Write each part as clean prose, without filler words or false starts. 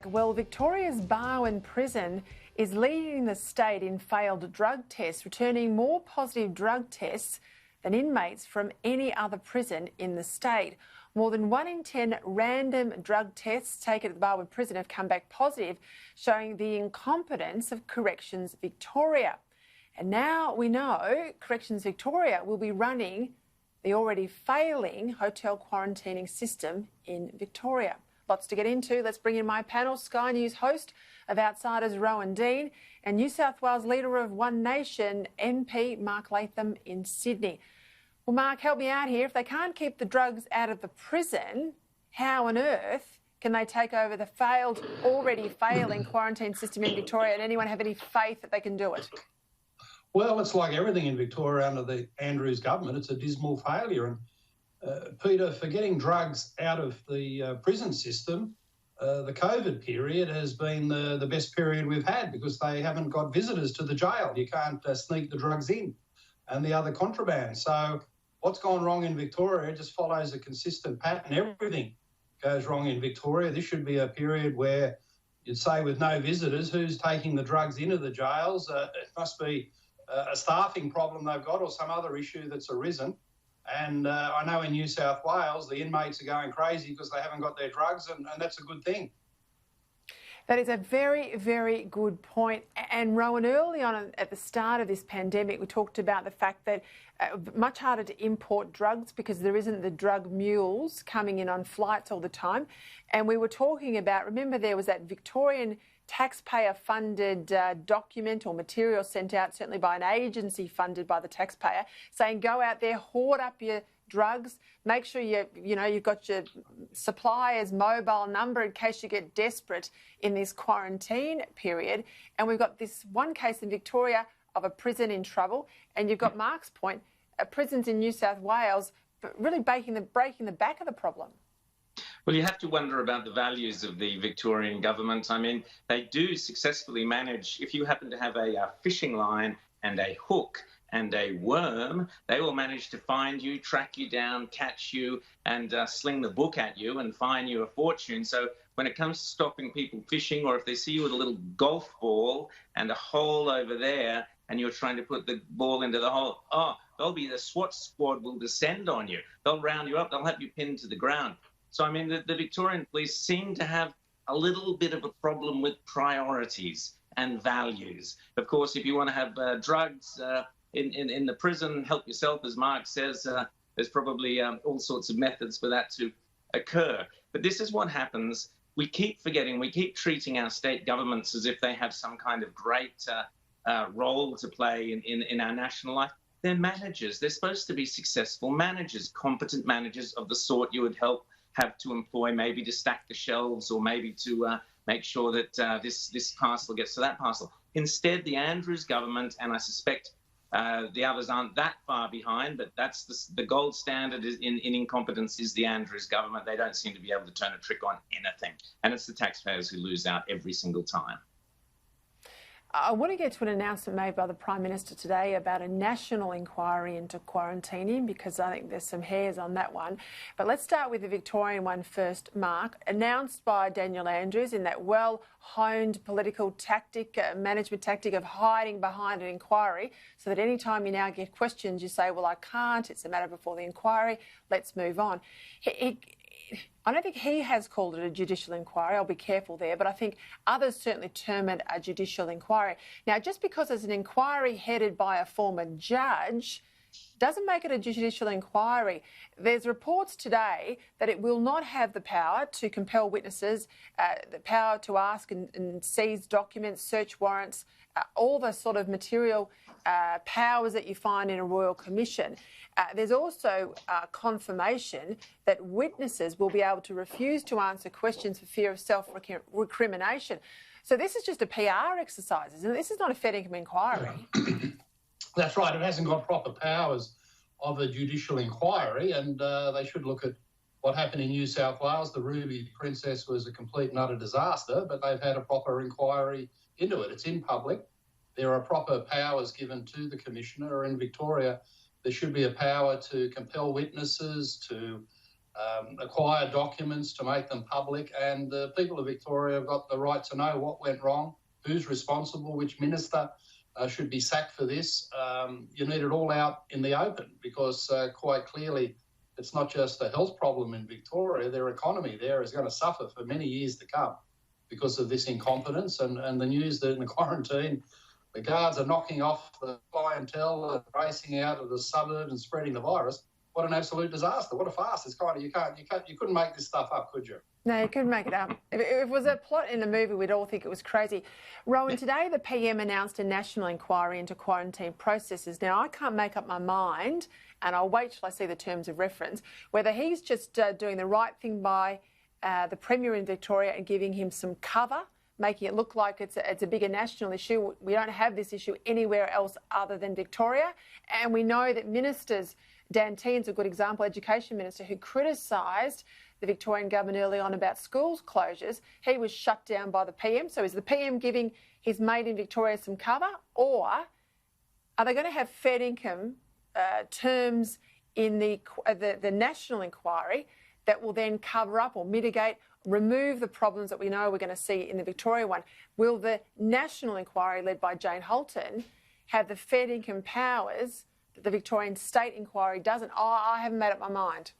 Well, Victoria's Barwon Prison is leading the state in failed drug tests, returning more positive drug tests than inmates from any other prison in the state. More than 1 in 10 random drug tests taken at the Barwon Prison have come back positive, showing the incompetence of Corrections Victoria. And now we know Corrections Victoria will be running the already failing hotel quarantining system in Victoria. Lots to get into. Let's bring in my panel, Sky News host of Outsiders, Rowan Dean, and New South Wales leader of One Nation, MP Mark Latham in Sydney. Well, Mark, help me out here. If they can't keep the drugs out of the prison, how on earth can they take over the already failing quarantine system in Victoria, and anyone have any faith that they can do it? Well, it's like everything in Victoria under the Andrews government. It's a dismal failure. And Peter, for getting drugs out of the prison system, the COVID period has been the best period we've had because they haven't got visitors to the jail. You can't sneak the drugs in and the other contraband. So what's gone wrong in Victoria just follows a consistent pattern. Everything goes wrong in Victoria. This should be a period where you'd say with no visitors, who's taking the drugs into the jails? It must be a staffing problem they've got or some other issue that's arisen. And I know in New South Wales, the inmates are going crazy because they haven't got their drugs, and that's a good thing. That is a very, very good point. And Rowan, early on at the start of this pandemic, we talked about the fact that much harder to import drugs because there isn't the drug mules coming in on flights all the time. And we were talking about, remember there was that Victorian taxpayer-funded document or material sent out, certainly by an agency funded by the taxpayer, saying go out there, hoard up your drugs, make sure you've got your supplier's mobile number in case you get desperate in this quarantine period. And we've got this one case in Victoria of a prison in trouble, and you've got Mark's point, prisons in New South Wales really breaking the back of the problem. Well, you have to wonder about the values of the Victorian government. I mean, they do successfully manage, if you happen to have a fishing line and a hook and a worm, they will manage to find you, track you down, catch you, and sling the book at you and fine you a fortune. So when it comes to stopping people fishing, or if they see you with a little golf ball and a hole over there and you're trying to put the ball into the hole, the SWAT squad will descend on you. They'll round you up. They'll have you pinned to the ground. So, I mean, the Victorian police seem to have a little bit of a problem with priorities and values. Of course, if you want to have drugs in the prison, help yourself, as Mark says, there's probably all sorts of methods for that to occur. But this is what happens. We keep forgetting, we keep treating our state governments as if they have some kind of great role to play in our national life. They're managers. They're supposed to be successful managers, competent managers of the sort you would have to employ, maybe to stack the shelves or maybe to make sure that this parcel gets to that parcel. Instead, the Andrews government, and I suspect the others aren't that far behind, but that's the gold standard in incompetence is the Andrews government. They don't seem to be able to turn a trick on anything. And it's the taxpayers who lose out every single time. I want to get to an announcement made by the Prime Minister today about a national inquiry into quarantining, because I think there's some hairs on that one. But let's start with the Victorian one first, Mark. Announced by Daniel Andrews in that well-honed political tactic, management tactic of hiding behind an inquiry, so that any time you now get questions, you say, well, I can't, it's a matter before the inquiry, let's move on. I don't think he has called it a judicial inquiry. I'll be careful there, but I think others certainly term it a judicial inquiry. Now, just because it's an inquiry headed by a former judge doesn't make it a judicial inquiry. There's reports today that it will not have the power to compel witnesses, the power to ask and seize documents, search warrants, all the sort of material powers that you find in a royal commission. There's also confirmation that witnesses will be able to refuse to answer questions for fear of self-recrimination. So this is just a PR exercise, isn't it? This is not a fair income inquiry. That's right. It hasn't got proper powers of a judicial inquiry, and they should look at what happened in New South Wales. The Ruby Princess was a complete and utter disaster, but they've had a proper inquiry into it. It's in public. There are proper powers given to the Commissioner. In Victoria, there should be a power to compel witnesses, to acquire documents to make them public, and the people of Victoria have got the right to know what went wrong, who's responsible, which minister should be sacked for this. You need it all out in the open, because quite clearly it's not just a health problem in Victoria. Their economy there is going to suffer for many years to come because of this incompetence, and the news that in the quarantine the guards are knocking off the clientele and racing out of the suburbs and spreading the virus. What an absolute disaster. What a farce. It's kind of, you couldn't make this stuff up, could you? No, you couldn't make it up. If it was a plot in a movie, we'd all think it was crazy. Rowan, today the PM announced a national inquiry into quarantine processes. Now, I can't make up my mind, and I'll wait till I see the terms of reference, whether he's just doing the right thing by the Premier in Victoria and giving him some cover, making it look like it's a bigger national issue. We don't have this issue anywhere else other than Victoria. And we know that ministers, Dan Tehan's a good example, Education Minister, who criticised the Victorian government early on about schools closures. He was shut down by the PM. So is the PM giving his mate in Victoria some cover, or are they going to have fair income terms in the national inquiry that will then cover up or mitigate, remove the problems that we know we're going to see in the Victoria one? Will the national inquiry led by Jane Holton have the fair income powers that the Victorian state inquiry doesn't? I haven't made up my mind.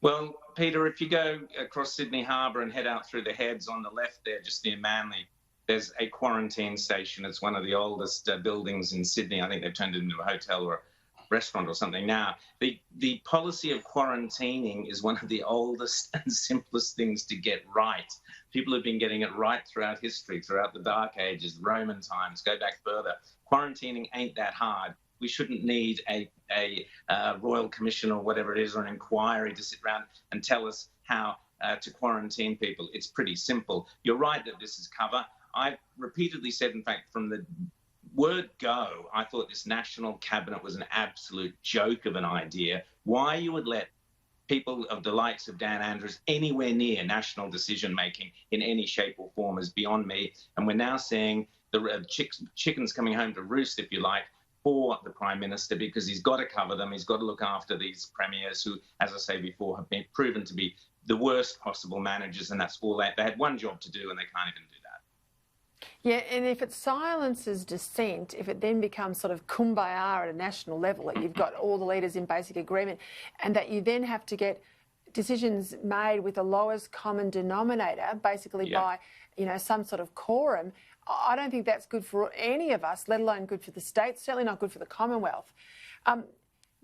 Well, Peter, if you go across Sydney Harbour and head out through the Heads on the left there, just near Manly, there's a quarantine station. It's one of the oldest buildings in Sydney. I think they've turned it into a hotel or a restaurant or something now. The policy of quarantining is one of the oldest and simplest things to get right. People have been getting it right throughout history, throughout the Dark Ages, the Roman times, go back further. Quarantining ain't that hard. We shouldn't need a royal commission or whatever it is, or an inquiry to sit around and tell us how to quarantine people. It's pretty simple. You're right that this is cover. I repeatedly said, in fact, from the word go, I thought this national cabinet was an absolute joke of an idea. Why you would let people of the likes of Dan Andrews anywhere near national decision-making in any shape or form is beyond me. And we're now seeing the chickens coming home to roost, if you like, for the Prime Minister, because he's got to cover them. He's got to look after these premiers who, as I say before, have been proven to be the worst possible managers, and that's all they had one job to do, and they can't even do that. Yeah, and if it silences dissent, if it then becomes sort of kumbaya at a national level, that you've got all the leaders in basic agreement, and that you then have to get decisions made with the lowest common denominator, basically by, some sort of quorum, I don't think that's good for any of us, let alone good for the state, certainly not good for the Commonwealth.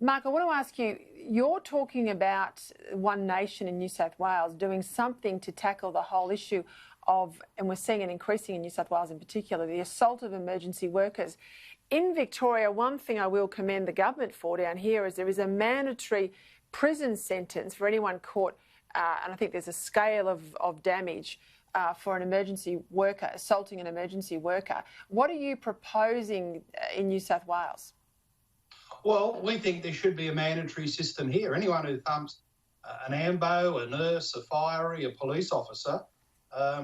Mark, I want to ask you, you're talking about One Nation in New South Wales doing something to tackle the whole issue of, and we're seeing it increasing in New South Wales in particular, the assault of emergency workers. In Victoria, one thing I will commend the government for down here is there is a mandatory prison sentence for anyone caught, and I think there's a scale of damage for an emergency worker, assaulting an emergency worker. What are you proposing in New South Wales? Well, we think there should be a mandatory system here. Anyone who thumps an AMBO, a nurse, a firey, a police officer,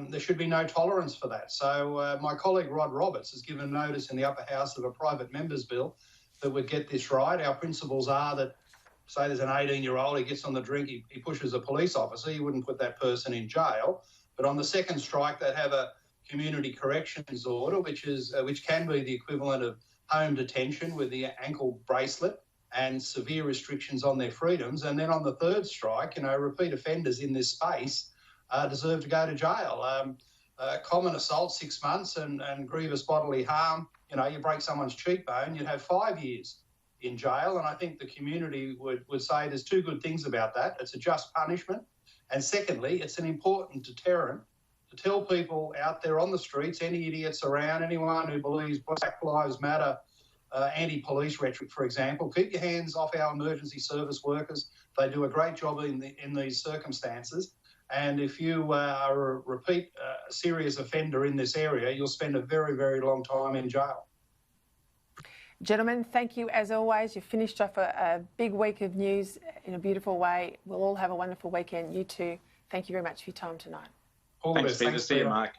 there should be no tolerance for that. So my colleague Rod Roberts has given notice in the upper house of a private member's bill that would get this right. Our principles are that, say there's an 18-year-old, he gets on the drink, he pushes a police officer, you wouldn't put that person in jail. But on the second strike, they'd have a community corrections order, which can be the equivalent of home detention with the ankle bracelet and severe restrictions on their freedoms. And then on the third strike, repeat offenders in this space deserve to go to jail. Common assault, 6 months, and grievous bodily harm, you break someone's cheekbone, you'd have 5 years in jail. And I think the community would say there's two good things about that. It's a just punishment. And secondly, it's an important deterrent to tell people out there on the streets, any idiots around, anyone who believes Black Lives Matter, anti-police rhetoric, for example, keep your hands off our emergency service workers. They do a great job in these circumstances. And if you are a repeat serious offender in this area, you'll spend a very, very long time in jail. Gentlemen, thank you as always. You've finished off a big week of news in a beautiful way. We'll all have a wonderful weekend. You too. Thank you very much for your time tonight. Thanks, Peter. See you, Mark.